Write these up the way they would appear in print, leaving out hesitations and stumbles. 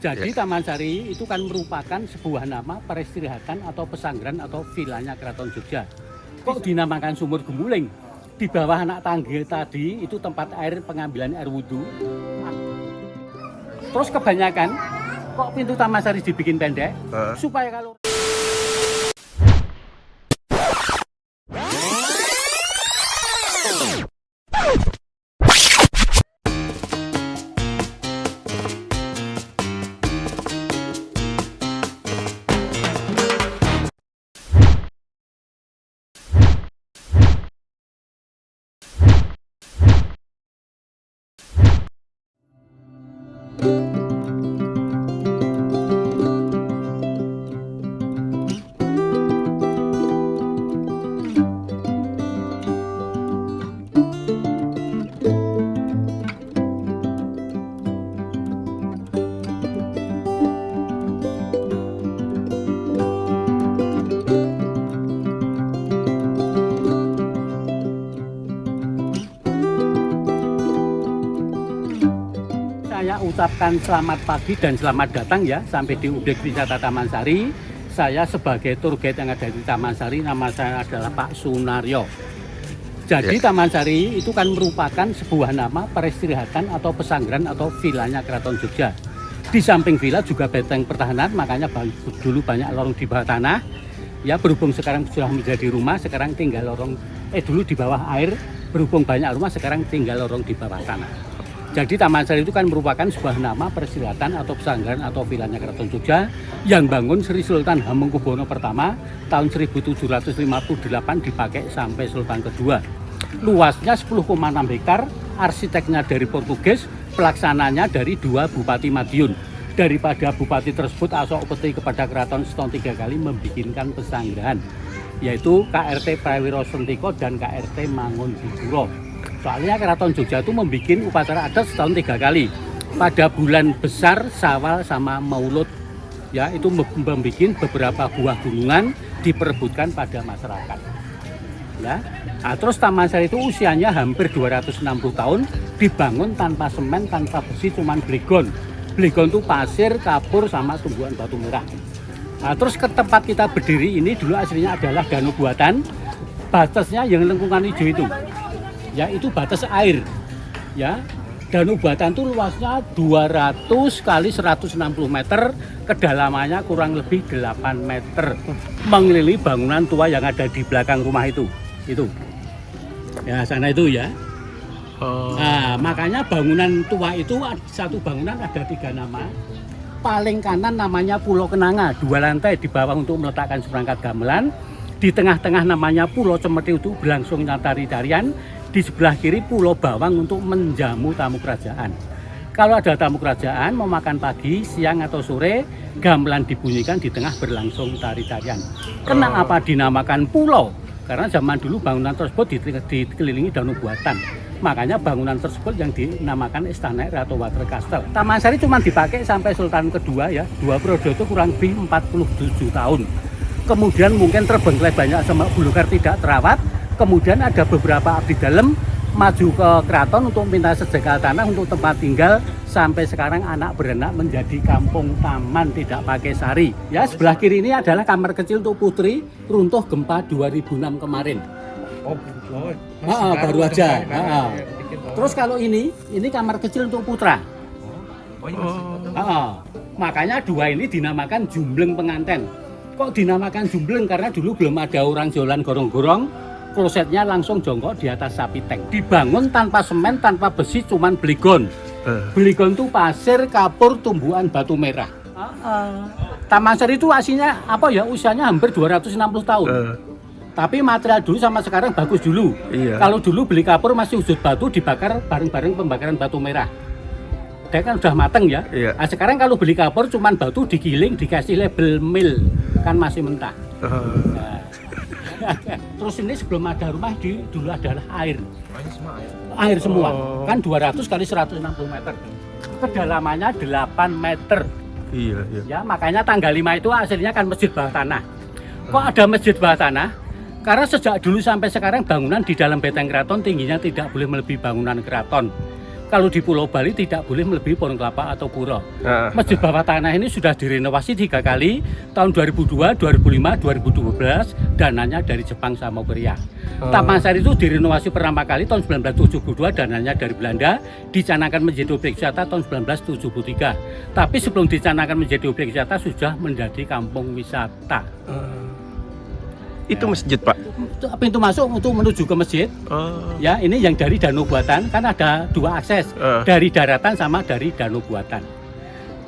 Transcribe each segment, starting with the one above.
Jadi Taman Sari itu kan merupakan sebuah nama peristirahatan atau pesanggrahan atau vilanya Keraton Jogja. Kok dinamakan Sumur Gemuling? Di bawah anak tangga tadi itu tempat air pengambilan air wudhu. Terus kebanyakan kok pintu Taman Sari dibikin pendek supaya kalau saya ucapkan selamat pagi dan selamat datang ya sampai di objek wisata Taman Sari. Saya sebagai tour guide yang ada di Taman Sari, nama saya adalah Pak Sunaryo. Jadi Taman Sari itu kan merupakan sebuah nama peristirahatan atau pesanggrahan atau vilanya Keraton Jogja. Di samping villa juga benteng pertahanan, makanya dulu banyak lorong di bawah tanah. Ya berhubung sekarang sudah menjadi rumah, sekarang tinggal lorong dulu di bawah air, berhubung banyak rumah sekarang tinggal lorong di bawah tanah. Jadi Taman Sari itu kan merupakan sebuah nama peristirahatan atau pesanggrahan atau vilanya Keraton Jogja yang bangun Sri Sultan Hamengkubuwono pertama tahun 1758 dipakai sampai Sultan kedua. Luasnya 10,6 hektar, arsiteknya dari Portugis, pelaksananya dari 2 Bupati Madiun. Daripada bupati tersebut asok peti kepada keraton setahun 3 kali membikinkan pesanggrahan, yaitu KRT Prawiro Sentiko dan KRT Mangunkubuwono. Soalnya Keraton Jogja itu membuat upacara adat setahun 3 kali. Pada bulan besar, Syawal sama Maulud, ya itu membuat beberapa buah gunungan diperebutkan pada masyarakat. Ya, nah, terus Taman Sari itu usianya hampir 260 tahun, dibangun tanpa semen, tanpa besi, cuman blegon. Blegon itu pasir, kapur, sama tumbuhan batu merah. Nah, terus ke tempat kita berdiri ini dulu aslinya adalah danau buatan, batasnya yang lengkungan hijau itu. Ya itu batas air ya. Danau buatan itu luasnya 200 kali 160 meter, kedalamannya kurang lebih 8 meter, mengelilingi bangunan tua yang ada di belakang rumah itu ya, sana itu ya. Nah, makanya bangunan tua itu satu bangunan ada 3 nama. Paling kanan namanya Pulau Kenanga, 2 lantai, di bawah untuk meletakkan seperangkat gamelan. Di tengah-tengah namanya Pulau Cemeti itu berlangsung tari-tarian. Di sebelah kiri Pulau Bawang untuk menjamu tamu kerajaan. Kalau ada tamu kerajaan mau makan pagi, siang atau sore, gamelan dibunyikan, di tengah berlangsung tari-tarian. Kenapa dinamakan pulau? Karena zaman dulu bangunan tersebut dikelilingi danau buatan. Makanya bangunan tersebut yang dinamakan Istana Air atau Water Castle. Taman Sari cuma dipakai sampai Sultan kedua ya, 2 periode itu kurang lebih 47 tahun. Kemudian mungkin terbengkelai banyak sama bulukar tidak terawat. Kemudian ada beberapa abdi dalam maju ke keraton untuk minta sejekal tanah untuk tempat tinggal. Sampai sekarang anak beranak menjadi kampung taman tidak pakai sari. Ya, sebelah kiri ini adalah kamar kecil untuk putri, runtuh gempa 2006 kemarin. Baru aja. Terus kalau ini kamar kecil untuk putra. Makanya 2 ini dinamakan jumbleng penganten. Kok dinamakan jumbleng? Karena dulu belum ada orang jualan gorong-gorong. Klosetnya langsung jongkok di atas sapi tank. Dibangun tanpa semen, tanpa besi, cuman blegon. Blegon itu pasir, kapur, tumbuhan batu merah. Taman Sari itu aslinya usianya hampir 260 tahun. Tapi material dulu sama sekarang bagus dulu. Iya. Kalau dulu beli kapur masih usut batu, dibakar bareng-bareng pembakaran batu merah. Dia kan udah mateng ya. Iya. Nah, sekarang kalau beli kapur cuman batu digiling, dikasih label mil, kan masih mentah. Nah. Terus ini sebelum ada rumah dulu adalah air. Air semua. Kan 200 kali 160 meter. Kedalamannya 8 meter. Iya. Ya, makanya tanggal 5 itu hasilnya kan masjid bawah tanah. Kok ada masjid bawah tanah? Karena sejak dulu sampai sekarang bangunan di dalam benteng keraton tingginya tidak boleh melebihi bangunan keraton. Kalau di Pulau Bali tidak boleh melebihi pohon kelapa atau pura. Masjid bawah tanah ini sudah direnovasi 3 kali, tahun 2002, 2005, 2012, dananya dari Jepang sama Korea. Taman Sari itu direnovasi pertama kali tahun 1972, dananya dari Belanda, dicanangkan menjadi objek wisata tahun 1973. Tapi sebelum dicanangkan menjadi objek wisata sudah menjadi kampung wisata. Itu masjid, Pak? Pintu masuk untuk menuju ke masjid. Ya, ini yang dari danau buatan, kan ada 2 akses, dari daratan sama dari danau buatan.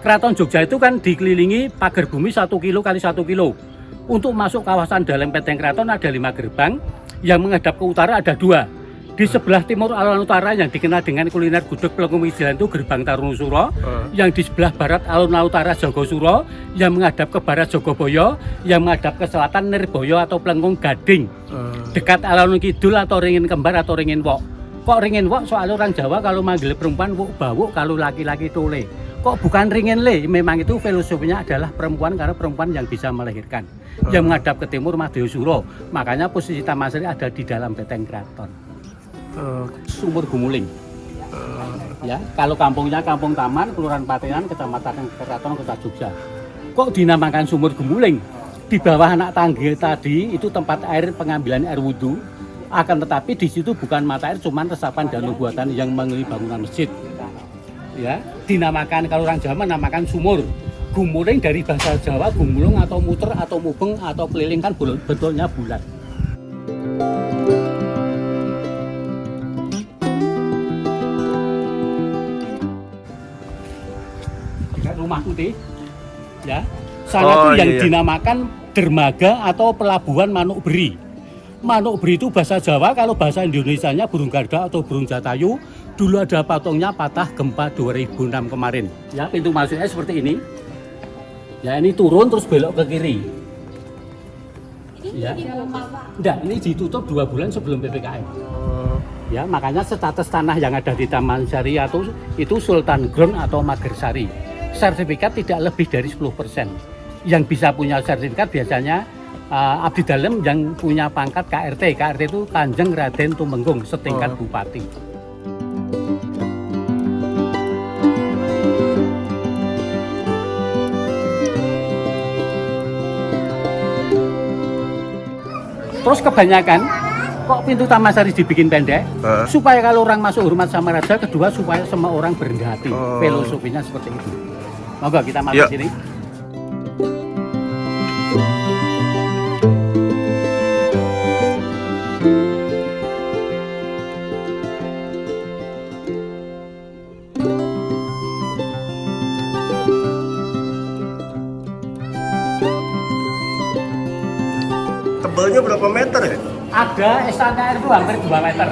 Keraton Jogja itu kan dikelilingi pagar bumi 1 kilo kali 1 kilo. Untuk masuk kawasan dalam Penteng Keraton ada 5 gerbang, yang menghadap ke utara ada 2. Di sebelah timur alun utara yang dikenal dengan kuliner gudeg Pelengkung Wijilan itu gerbang Tarunusuro, yang di sebelah barat alun utara Jogosuro, yang menghadap ke barat Jogoboyo, yang menghadap ke selatan Nirboyo atau Pelengkung Gading. Dekat alun kidul atau ringin kembar atau ringin wok. Kok ringin wok? Soalnya orang Jawa kalau manggil perempuan wuk bawuk, kalau laki-laki tole. Kok bukan ringin le? Memang itu filosofinya adalah perempuan karena perempuan yang bisa melahirkan. Yang menghadap ke timur Madiosuro. Makanya posisi Taman Sari ada di dalam Penteng Keraton. Sumur Gumuling. Ya, kalau kampungnya Kampung Taman, Kelurahan Patenan, Kecamatan Keraton, Kota Jogja. Kok dinamakan Sumur Gumuling? Di bawah anak tangga tadi itu tempat air pengambilan air wudhu. Akan tetapi di situ bukan mata air, cuman resapan danau buatan yang mengelilingi bangunan masjid. Ya, dinamakan kalau orang Jawa menamakan sumur. Gumuling dari bahasa Jawa gumulung atau muter atau mubeng atau keliling kan bentuknya bulat. Rumah Putih, ya, sana itu yang dinamakan dermaga atau pelabuhan Manuk Beri. Manuk Beri itu bahasa Jawa, kalau bahasa Indonesianya burung garda atau burung jatayu. Dulu ada patungnya patah gempa 2006 kemarin. Ya, pintu masuknya seperti ini. Ya, ini turun terus belok ke kiri. Ya, enggak, ini ditutup 2 bulan sebelum PPKM. Ya, makanya status tanah yang ada di Taman Sari itu Sultan Ground atau Magersari. Sertifikat tidak lebih dari 10%. Yang bisa punya sertifikat biasanya abdi dalem yang punya pangkat KRT. KRT itu Kanjeng Raden Tumenggung, setingkat bupati. Terus kebanyakan kok pintu Taman Sari dibikin pendek supaya kalau orang masuk hormat sama raja, kedua supaya semua orang berendah hati. Filosofinya seperti itu. Monggo kita masuk sini. Tebalnya berapa meter ya? Ada estanya air itu hampir 2 meter.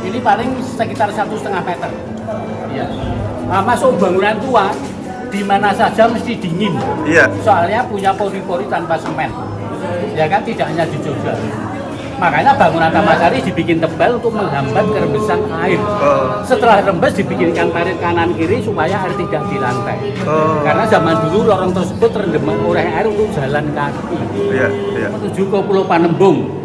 Ini paling sekitar 1,5 meter. Iya. Nah, masuk bangunan tua di mana saja mesti dingin. Iya. Soalnya punya pori-pori tanpa semen. Ya kan, tidak hanya di Jogja. Makanya bangunan Taman Sari dibikin tebal untuk menghambat kerembesan air. Setelah rembes dibikinkan parit kanan kiri supaya air tidak di lantai. Karena zaman dulu lorong tersebut terendam oleh air untuk jalan kaki. Iya. Menuju ke Pulau Panembung.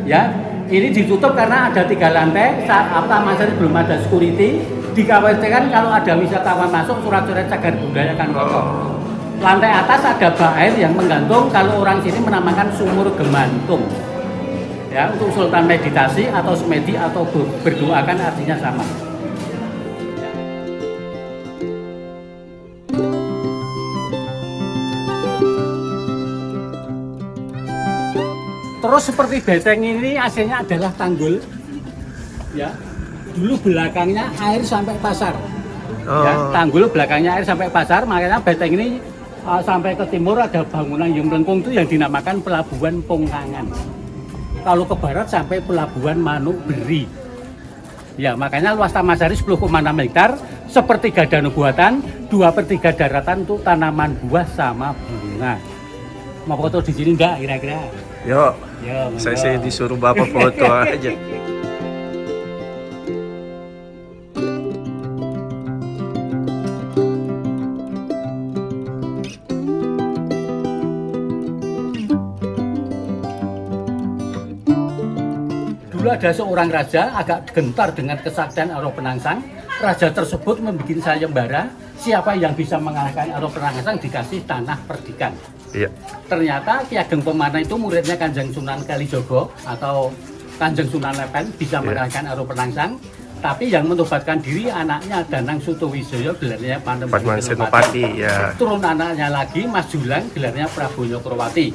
Ya, ini ditutup karena ada 3 lantai. Saat Taman Sari belum ada security. Dikhawatirkan kalau ada wisatawan masuk surat-surat cagar budaya kan kotor. Lantai atas ada bak air yang menggantung, kalau orang sini menamakan sumur gemantung. Ya, untuk sultan meditasi atau semedi atau berdoa kan artinya sama. Terus seperti beteng ini aslinya adalah tanggul. Ya. Dulu belakangnya air sampai pasar. Ya, tanggul belakangnya air sampai pasar, makanya beteng ini sampai ke timur ada bangunan yang melengkung itu yang dinamakan Pelabuhan Pongkangan. Kalau ke barat sampai Pelabuhan Manuk Beri. Ya, makanya luas Taman Sari 10,6 hektar, sepertiga danau buatan, 2/3 daratan untuk tanaman buah sama bunga. Mau foto di sini enggak kira-kira? Yo, saya disuruh Bapak foto aja. Dulu ada seorang raja agak gentar dengan kesaktian Aro Penangsang. raja tersebut membuat sayembara, siapa yang bisa mengalahkan Aro Perangsang dikasih tanah perdikan. Iya. Ternyata Ki Ageng Pemana itu muridnya Kanjeng Sunan Kalijogo atau Kanjeng Sunan Lepen bisa mengalahkan Aro Perangsang. Tapi yang menobatkan diri anaknya Danang Sutowijoyo, gelarnya Panembahan Senopati, ya. Turun anaknya lagi Mas Julang, gelarnya Prabu Nyokrowati,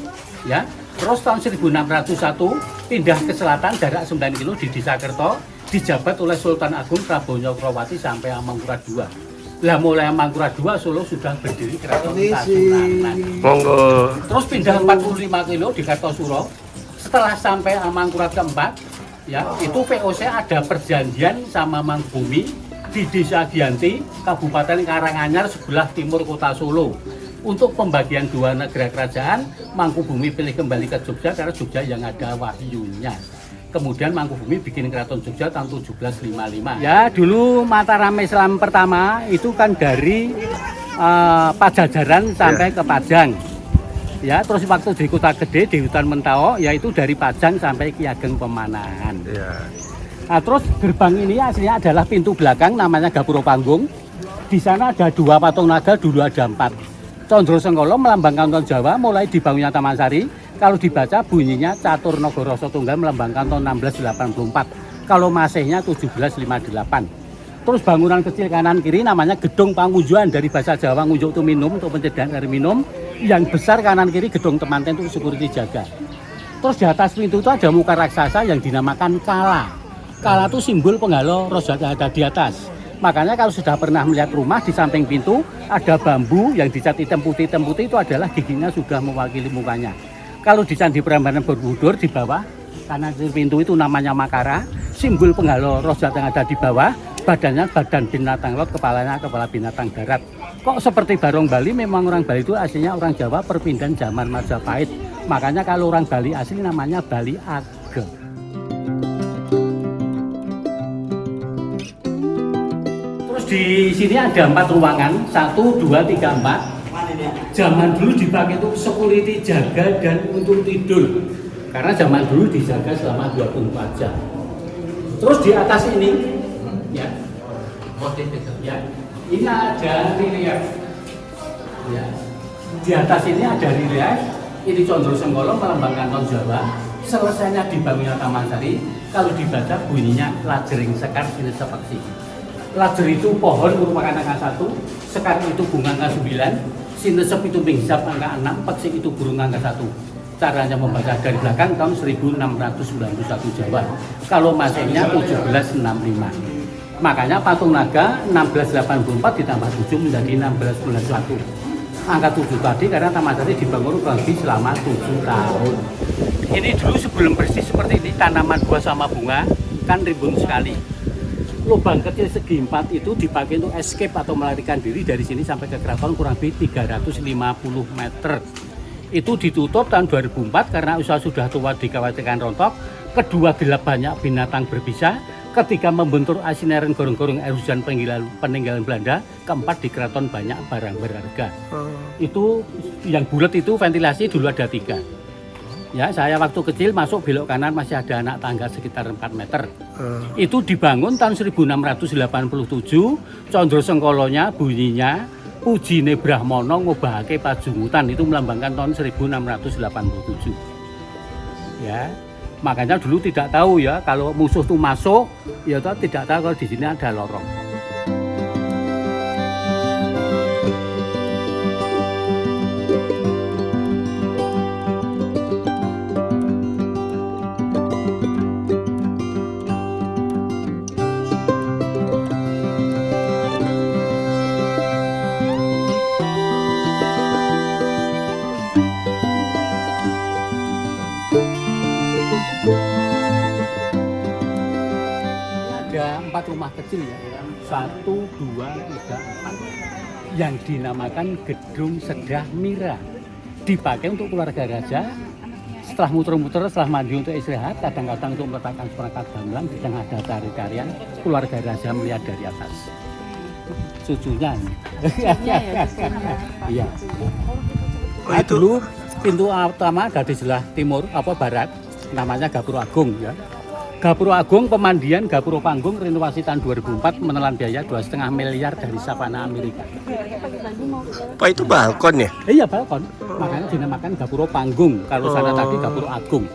ya. Terus tahun 1601 pindah ke selatan jarak 9 km di Desa Kerto, dijabat oleh Sultan Agung Prabu Nyokrowati sampai Amangkurat II. Lah mulai Amangkurat II Solo sudah berdiri Keraton Kasunanan. Monggo. Terus pindah 45 km di Kartosuro. Setelah sampai Amangkurat keempat, ya, itu VOC ada perjanjian sama Mangkubumi di Desa Giyanti, Kabupaten Karanganyar sebelah timur kota Solo. Untuk pembagian dua negara kerajaan, Mangkubumi pilih kembali ke Jogja karena Jogja yang ada wahyunya. Kemudian Mangkubumi bikin Keraton Jogja tahun 1755. Ya, dulu Mataram Islam pertama itu kan dari Pajajaran sampai ke Pajang. Ya, terus waktu di Kota Gede di Hutan Mentao, yaitu dari Pajang sampai Ki Ageng Pemanahan. Ya. Nah, terus gerbang ini aslinya adalah pintu belakang, namanya Gapuro Panggung. Di sana ada 2 patung naga, dulu ada 4. Condro Senggolo melambangkan Kanton Jawa, mulai dibangunnya Taman Sari. Kalau dibaca bunyinya Catur Nagara Satunggal melambangkan tahun 1684. Kalau Masehnya 1758. Terus bangunan kecil kanan kiri namanya Gedung Pangunjuan, dari bahasa Jawa ngunjuk itu minum, untuk pencediaan air minum. Yang besar kanan kiri Gedung Temanten itu security jaga. Terus di atas pintu itu ada muka raksasa yang dinamakan Kala. Kala itu simbol penghalau roh jahat yang ada di atas. Makanya kalau sudah pernah melihat rumah, di samping pintu ada bambu yang dicat hitam putih itu adalah giginya sudah mewakili mukanya. Kalau di Candi Prambanan Borobudur di bawah kanan pintu itu namanya Makara, simbol penghalau roh jahat yang ada di bawah. Badannya badan binatang laut, kepalanya kepala binatang darat. Kok seperti Barong Bali? Memang orang Bali itu aslinya orang Jawa perpindahan zaman Majapahit. Makanya kalau orang Bali asli namanya Bali Age. Terus di sini ada 4 ruangan, 1, 2, 3, 4. Zaman dulu dipakai untuk security jaga dan untuk tidur. Karena zaman dulu dijaga selama 24 jam. Terus di atas ini, ya, ya, ini ada relief. Ya. Di atas ini ada relief. Ini Condro Senggolo melambangkan Kanton Jawa. Selesainya dibangunnya Taman Sari. Kalau dibaca bunyinya Lajering Sekar Sinesep Peksi. Lajer itu pohon merupakan angka 1, sekar itu bunga angka 9, sinesep itu menghisap angka 6, peksi itu burung angka 1. Caranya membaca dari belakang tahun 1691 Jawa. Kalau Masehnya 1765. Makanya patung naga 1684 ditambah 7 menjadi 1691. Angka 7 tadi karena Taman Sari dibangun kurang lebih selama 7 tahun. Ini dulu sebelum bersih seperti ini, tanaman buah sama bunga kan rimbun sekali. Lubang kecil segi 4 itu dipakai untuk escape atau melarikan diri dari sini sampai ke keraton kurang lebih 350 meter. Itu ditutup tahun 2004 karena usaha sudah tua dikhawatirkan rontok. Kedua, gelap banyak binatang berbisa. Ketiga, membentur asineren gorong-gorong air hujan peninggalan Belanda. Keempat, di keraton banyak barang berharga. Itu yang bulat itu ventilasi dulu ada 3. Ya, saya waktu kecil masuk belok kanan masih ada anak tangga sekitar 4 meter. Itu dibangun tahun 1687. Condro Senggolonya bunyinya Pujine Brahmana ngobahake pajumutan, itu melambangkan tahun 1687. Ya. Makanya dulu tidak tahu ya kalau musuh itu masuk, ya tidak tahu kalau di sini ada lorong. Ada 4 rumah kecil ya, 1, 2, 3, 4 yang dinamakan Gedung Sedah Mira, dipakai untuk keluarga raja. Setelah muter-muter, setelah mandi untuk istirahat, kadang-kadang untuk meletakkan perangkat gamelan, sedang ada tari-tarian, keluarga raja melihat dari atas. Cucunya ini. Iya. Nah, dulu pintu utama ada di sebelah timur, barat, namanya Gapuro Agung ya. Gapuro Agung pemandian Gapuro Panggung renovasi tahun 2004 menelan biaya 2,5 miliar dari Savana Amerika. Pak itu balkon ya? Iya balkon, makanya dinamakan Gapuro Panggung. Kalau sana tadi Gapuro Agung.